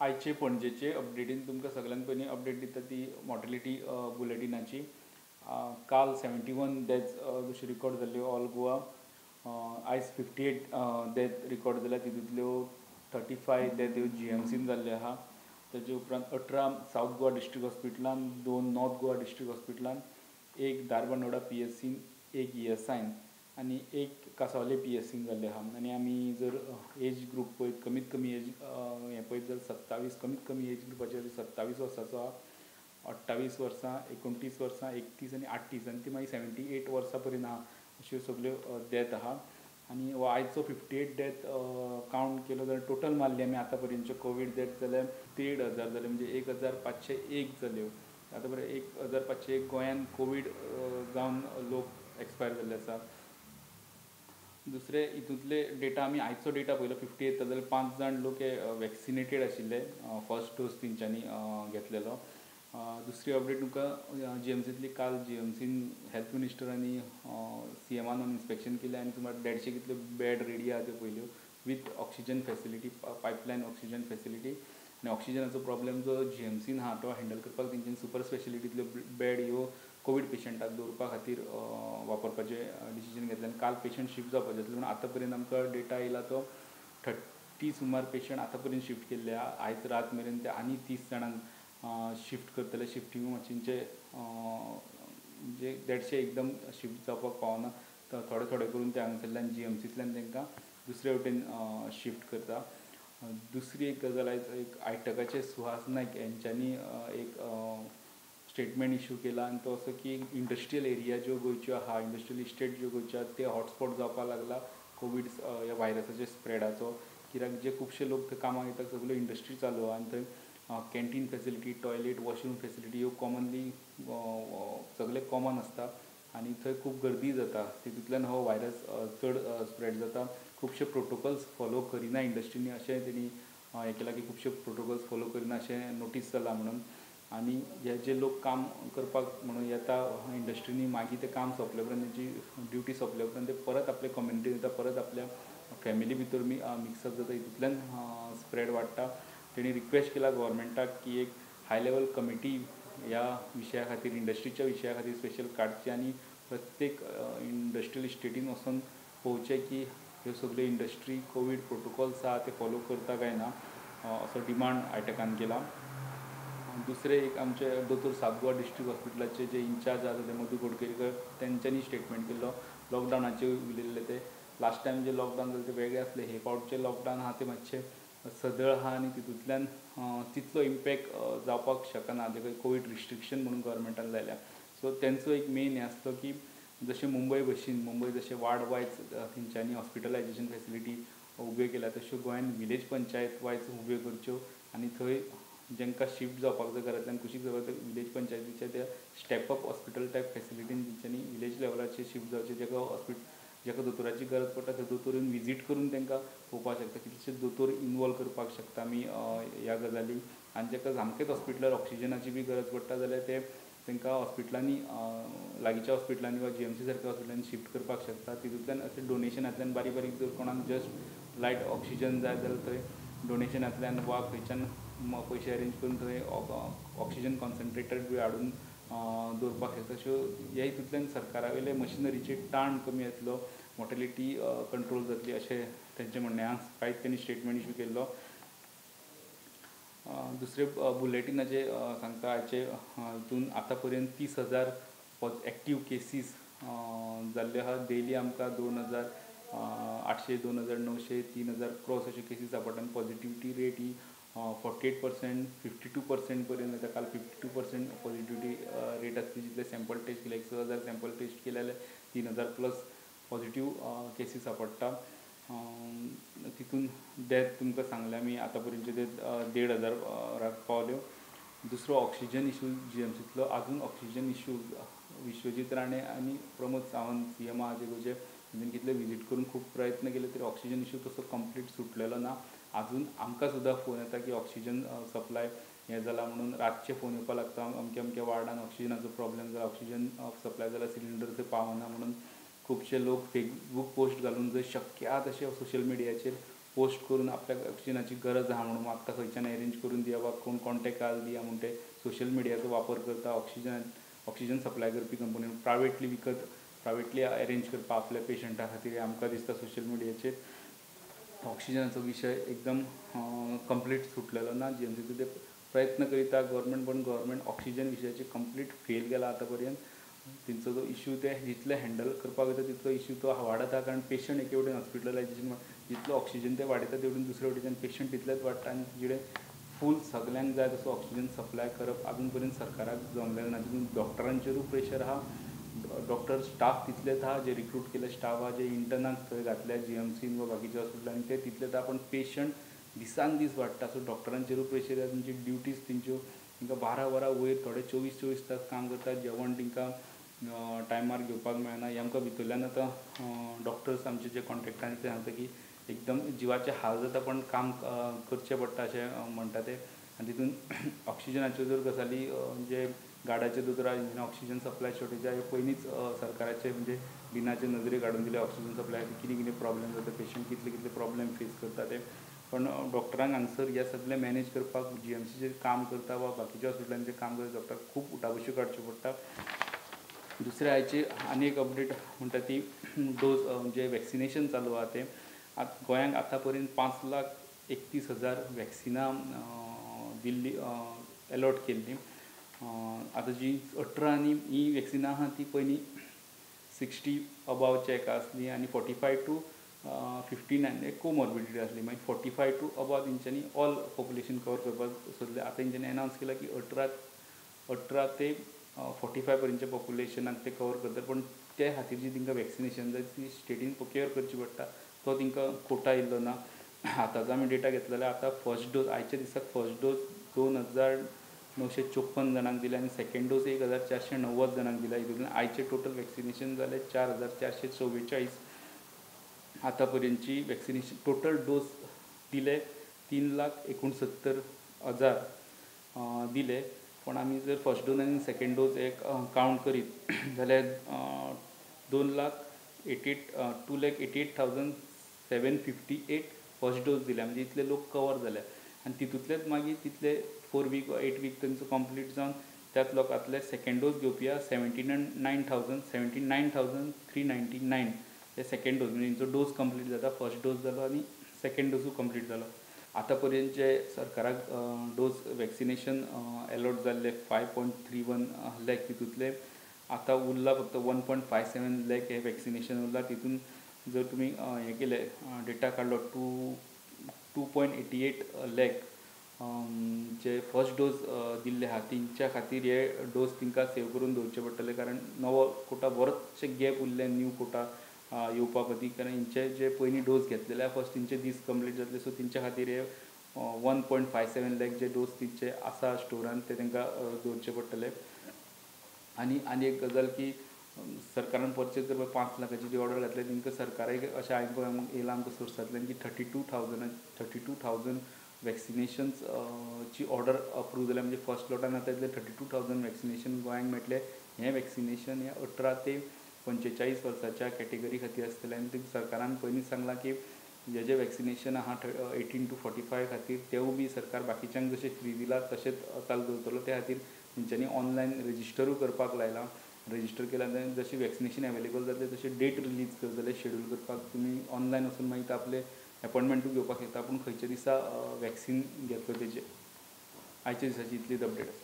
आयचे पणजेचे अपडेटीन तुमकां सगळ्यांत पयलीं अपडेट दिता ती मॉर्टेलिटी बुलेटिनाची. काल 71 डेथ्स जशी रिकॉर्ड जाल्ल्यो ऑल गोवा. आयज 58 डेथ रिकॉर्ड जाल्या, तितूंतल्यो 35 डेथ ह्यो GMCन जाल्ल्यो आहा. ताचे उपरांत 18 सावथ गोवा डिस्ट्रिक्ट हॉस्पिटलान, 2 नॉर्थ गोवा डिस्ट्रिक्ट हॉस्पिटलान, 1 धारबांदोडा PSCन, 1 ESIन आनी 1 कांसावले PSCन जाल्ले आहा. आनी आमी जर एज ग्रूप पळयत, कमीत कमी एज हें पळयत जाल्यार 27, कमीत कमी एज ग्रुपाचेर 27 वर्सांचो आहा, 28 वर्सां, 29 वर्सां, 31 आनी 38 आनी ती मागीर 78 वर्सां पर्यंत आहा. अश्यो सगळ्यो डेथ आहा. आनी हो आयचो 58 डेथ कावंट केलो जाल्यार टोटल मारली आमी आतां पर्यंतच्यो कोवीड डेथ जाल्यार 1,500 जाले, म्हणजे 1,501 जाल्यो. आतां पर्यंत 1,501 गोंयान कोवीड जावन लोक एक्सपायर जाल्ले आसा. दुसरे हितूंतले डेटा आमी आयचो डेटा पयलो 58 जाल्यार 5 जाण लोक हे वॅक्सिनेटेड आशिल्ले, फर्स्ट डोस तेंच्यांनी घेतलेलो. दुसरी अपडेट तुमकां GMCंतली काल GMCन हेल्थ मिनिस्टरांनी CMन इन्स्पेक्शन केलें आनी सुमार 150 कितल्यो बेड रेडी आहा त्यो पयल्यो with oxygen facility, pipeline oxygen facility. आनी ऑक्सिजनाचो प्रॉब्लेम जो GMCन आहा तो हँडल करपाक तेंच्यांनी सुपर स्पेशलिटींतल्यो बेड ह्यो कोवीड पेशंटाक दवरपा खातीर वापरपाचें डिसिजन घेतलें. आनी काल पेशंट शिफ्ट जावपाचे आसले, पूण आतां पर्यंत आमकां डेटा येयला तो 30 सुमार पेशंट आतां पर्यंत शिफ्ट केल्ले आहा. आयज रात मेरेन ते आनी 30 जाणांक शिफ्ट करतले. शिफ्टिंग मातशेंचे म्हणजे 150 एकदम शिफ्ट जावपाक पावना, थोडे थोडे करून ते हांगासरल्यान GMCंतल्यान तांकां दुसरे वटेन शिफ्ट करता. दुसरी एक गजाल आयज एक आयटकाचे सुहास नायक यांच्यांनी एक स्टेटमेंट इश्यू केला आनी तो असो की इंडस्ट्रियल एरिया ज्यो गोंयच्यो आहा, इंडस्ट्रियल इस्टेट ज्यो गोंयच्यो आहा ते हॉटस्पॉट जावपाक लागला कोवीड ह्या व्हायरसाच्या स्प्रेडाचो. कित्याक जे खुबशे लोक थंय कामाक येतात, सगळ्यो इंडस्ट्री चालू आहा आनी थंय canteen facility, toilet, washroom facility ह्यो कॉमनली सगळे कॉमन आसता आनी थंय खूब गर्दी जाता. तितूंतल्यान हो व्हायरस चड स्प्रेड जाता. खुबशे प्रोटोकॉल्स फॉलो करिना इंडस्ट्रीनी अशें तेणी हें केलां की खुबशे प्रोटोकॉल्स फॉलो करिना अशें नोटीस जालां म्हणून. आनी हे जे लोक काम करपाक म्हणून येता इंडस्ट्रीनी, मागीर ते काम सोंपले उपरांत तेंची ड्युटी सोंपले उपरांत ते परत आपले कम्युनिटीन येता, परत आपल्या फॅमिली भितर मिक्सअप जाता, हितूंतल्यान स्प्रेड वाडटा. तेणी रिक्वेस्ट केला गव्हर्मेंटाक की एक हाय लेवल कमिटी ह्या विशया खातीर, इंडस्ट्रीच्या विशया खातीर स्पेशल काडची आनी प्रत्येक इंडस्ट्रियल इस्टेटीन वचून पळोवचें की ह्यो सगळ्यो इंडस्ट्री कोवीड प्रोटोकॉल्स आहा ते फॉलो करता काय ना, असो डिमांड आयटकान केला. दुसरे एक आमचे दोतोर सावथ गोवा डिस्ट्रिक्ट हॉस्पिटलाचे जे इंचार्ज आसा ते मधू कोडकेरीकर, तेंच्यांनी स्टेटमेंट केल्लो लॉकडावनाचे उलयल्ले ते. लास्ट टायम जे लॉकडावन जालें ते वेगळे आसले, हे फावटचे लॉकडावन आहा ते मातशे सदळ आहा आनी तितूंतल्यान तितलो इम्पॅक्ट जावपाक शकना, जेका कोवीड रिस्ट्रिक्शन म्हणून गव्हर्मेंटान लायल्या. सो तेंचो एक मेन हें आसलो की जशें मुंबय भशेन, मुंबय जशें वार्ड वायज तेंच्यांनी हॉस्पिटलायजेशन फॅसिलिटी उब्यो केल्या, तश्यो गोंयान विलेज पंचायत वायज उब्यो करच्यो आनी थंय जेंकां शिफ्ट जावपाक जाय घरांतल्यान कुशीक जावपाक जाय विलेज पंचायतीच्या त्या स्टेप-अप हॉस्पिटल टायप फॅसिलिटीन तेंच्यांनी विलेज लेवलाचेर शिफ्ट जावचें. जेका दोतोराची गरज पडटा थंय दोतोर येवन विजीट करून तांकां पळोवपाक शकता, कितलेशे दोतोर इनवॉल्व करपाक शकता आमी ह्या गजाली. आनी जेका सामकेंच हॉस्पिटलार ऑक्सिजनाची बी गरज पडटा जाल्यार ते तांकां हॉस्पिटलांनी लागींच्या हॉस्पिटलांनी वा GMC सारक्या हॉस्पिटलांनी शिफ्ट करपाक शकता. तितूंतल्यान अशें डोनेशनांतल्यान बारीक बारीक जर कोणाक जस्ट लायट ऑक्सिजन जाय जाल्यार थंय डोनेशनांतल्यान वा खंयच्यान पयशे अरेंज करून थंय ऑक्सिजन कॉन्सन्ट्रेटर बी हाडून दवरपाक शकता. अश्यो ह्या हितूंतल्यान सरकारा वयले मशिनरीचेर ताण कमी येतलो, मॉर्टेलिटी कंट्रोल जातली अशें तेंचें म्हणणें आहा. कांयच तेणी स्टेटमेंट इश्यू केल्लो. दुसरे बुलेटिनाचे सांगता आयचे हितून आतां पर्यंत 30,000 एक्टीव केसीस जाल्ले आहा. डेली आमकां 2,800, 2,900, 3,000 क्रॉस अशे केसीस सांपडटा आनी पॉझिटिविटी रेट ही 48%, 52% पर्यंत येता. काल 52% पॉझिटिविटी रेट आसली. जितले सॅम्पल टेस्ट केले, 6,000 सॅम्पल टेस्ट केले जाल्यार 3,000 प्लस पॉझिटिव्ह केसीस सांपडटा. तितून डेथ तुमकां सांगलें आमी आतां पर्यंतचे ते 1,500 पावल्यो. दुसरो ऑक्सिजन इश्यू GMCंतलो, आजून ऑक्सिजन इश्यू विश्वजीत राणे आनी प्रमोद सावंत CM आहा जे गोंयचे, तेंच्यांनी कितले विजीट करून खूब प्रयत्न केले तरी ऑक्सिजन इश्यू तसो कंप्लीट सुटलेलो ना. आजून आमकां सुद्दां फोन येता की ऑक्सिजन सप्लाय हें जाला म्हणून, रातचे फोन येवपाक लागता अमक्या अमक्या वार्डान ऑक्सिजनाचो प्रॉब्लेम जाला, ऑक्सिजन सप्लाय जाला, सिलिंडर थंय पावना म्हणून खुबशे लोक फेसबूक पोस्ट घालून जंय शक्य आहा तशें सोशल मिडियाचेर पोस्ट करून आपल्या ऑक्सिजनाची गरज आहा म्हणून म्हाका खंयच्यान अरेंज करून दिया वा कोण कॉन्टॅक्ट दिया म्हणून ते सोशल मिडियाचो वापर करता ऑक्सिजन सप्लाय करपी कंपनी प्रायवेटली अरेंज करपा आपल्या पेशंटा खातीर आमकां दिसता सोशल मिडियाचेर ऑक्सिजनाचो विशय एकदम कंप्लीट सुटलेलो ना जेन्ना ते प्रयत्न करिता गव्हर्मेंट ऑक्सिजन विशयाचे कंप्लीट फेल गेला आतां पर्यंत तेंचो जो इश्यू ते जितले हँडल करपाक वयता तितलो इश्यू तो वाडता कारण पेशंट एके वटेन हॉस्पिटलायजेशन जितलो ऑक्सिजन ते वाडयता ते वटेन दुसरे वटेच्यान पेशंट तितलेच वाडटा आनी जिडे फूल सगल्यांक जाय तसो ऑक्सिजन सप्लाय करप अजून पर्यंत सरकाराक जमलेलें ना तितून डॉक्टरांचेरूय प्रेशर आहा डॉक्टर स्टाफ तितलेच आहा जे रिक्रूट केले स्टाफ आहा जे इंटर्नाक थंय घातल्या GMCन वा बाकीच्या हॉस्पिटलांनी ते तितलेच आहा पण पेशंट दिसान दीस वाडटा सो डॉक्टरांचेरूय प्रेशर येता तेंची ड्युटीज तेंच्यो तांकां 12 वरां वयर थोडे 24 तास काम करतात जेवण तांकां टायमार घेवपाक मेळना हे आमकां भितरल्यान आतां डॉक्टर्स आमचे जे कॉन्ट्रॅक्टान ते सांगता की एकदम जिवाचे हाल जाता पण काम करचें पडटा अशें म्हणटा ते आनी तितून ऑक्सिजनाच्यो जर गजाली जे गाड्याचे दोतोर इंजिना ऑक्सिजन सप्लाय शॉर्टेज हे पयलींच सरकाराचे म्हणजे बिनाचे नजरेक हाडून दिले ऑक्सिजन सप्लाय कितें प्रॉब्लेम जाता पेशंट कितले प्रॉब्लेम फेस करता ते पण डॉक्टरांक हांगसर हे सगळें मॅनेज करपाक GMCचेर काम करता वा बाकीच्या हॉस्पिटलांचेर काम करता डॉक्टर खूब उठाबश्यो काडच्यो पडटा दुसरे आयची आनी एक अपडेट म्हणटा ती डोस जे वॅक्सिनेशन चालू आहा ते गोंयांक आतां पर्यंत 5,31,000 वॅक्सिनां दिल्ली अलॉट केल्ली आतां जी 18 आनी ही वॅक्सिनां आहा ती पयलीं 60 अबावचे एका आसली आनी 45 to 59 कोमॉर्बिडिटी आसली मागीर 45 to अबाव तेंच्यांनी ऑल पॉप्युलेशन कवर करपाक सोदलें आतां तेंच्यांनी अनावन्स केला की 18 ते 45 पर्यंतच्या पॉप्युलेशनाक ते कवर करतात पण त्या खातीर जी तांकां वॅक्सिनेशन जाय ती स्टेटीन प्रोक्युअर करची पडटा तो तांकां कोटा येयल्लो ना आतांचो आमी डेटा घेतलो जाल्यार आतां फर्स्ट डोस आयच्या दिसाक फर्स्ट डोस 2,954 जाणांक दिले आनी सेकंड डोस 1,490 जाणांक दिला हितूंतल्यान आयचे टोटल वॅक्सिनेशन जाले 4,444 आतां पर्यंतची वॅक्सिनेशन टोटल डोस दिले 3,69,000 दिले पण आमी जर फर्स्ट डोस आनी सेकंड डोस एक कावंट करीत जाल्यार 2,88,758 फर्स्ट डोस दिल्या म्हणजे इतले लोक कवर जाले आनी तितूंतलेच मागीर तितले 4 वीक वा 8 वीक तांचो कंप्लीट जावन त्याच लोकांतले सेकंड डोस घेवपी 79,399 हे सेकंड डोस म्हणजे तांचो डोस कंप्लीट जाता फर्स्ट डोस जालो आनी सेकंड डोसूय कंप्लीट जालो आतां पर्यंत जे सरकाराक डोस वॅक्सिनेशन अलॉट जाल्ले 5.31 लॅक तितूंतले आतां उरला फक्त 1.57 लॅक हे वॅक्सिनेशन उरला तितून जर तुमी हें केले डेटा काडलो 2.88 लॅक जे फर्स्ट डोस दिल्ले आहा तेंच्या खातीर हे डोस तांकां सेव करून दवरचे पडटले कारण नवो कोटा बरोचशे गॅप उरले न्यू कोटा येवपा खातीर कारण हेंचे जे पयलीं डोस घेतलेले फर्स्ट तेंचे दीस कंप्लीट जातले सो तेंच्या खातीर हे 1.57 लॅक जे डोस तेंचे आसा स्टोरान ते तांकां दवरचे पडटले आनी एक गजाल की सरकारान परचेज करपाक 5 लाखाची जी ऑर्डर घातली तांकां सरकाराक अशें आयकूंक येयलां आमकां सोर्सांतल्यान की 32,000 वॅक्सिनेशन्स ची ऑर्डर अप्रूव जाल्या म्हणजे फर्स्ट लॉटान आतां इतले 32,000 वॅक्सिनेशन गोंयांक मेळटले हें वॅक्सिनेशन हें 18 ते 45 वर्साच्या कॅटेगरी खातीर आसतलें आनी सरकारान पयलींच सांगलां की हे जे वॅक्सिनेशन आहा 18 to 45 खातीर तेवूय बी सरकार बाकीच्यांक जशें फ्री दिला तशेंच चालू दवरतलो त्या खातीर तेंच्यांनी ऑनलायन रेजिस्टरूय करपाक लायलां रेजिस्टर केल्या जशी वॅक्सिनेशन अवेलेबल जातले तशें डेट रिलीज करतले शेड्यूल करपाक तुमी ऑनलायन वचून मागीर आपले अपॉयंटमेंटूय घेवपाक शकता पूण खंयच्या दिसा वॅक्सिन घेतलो तेजे आयच्या दिसाची इतलीच अपडेट आसा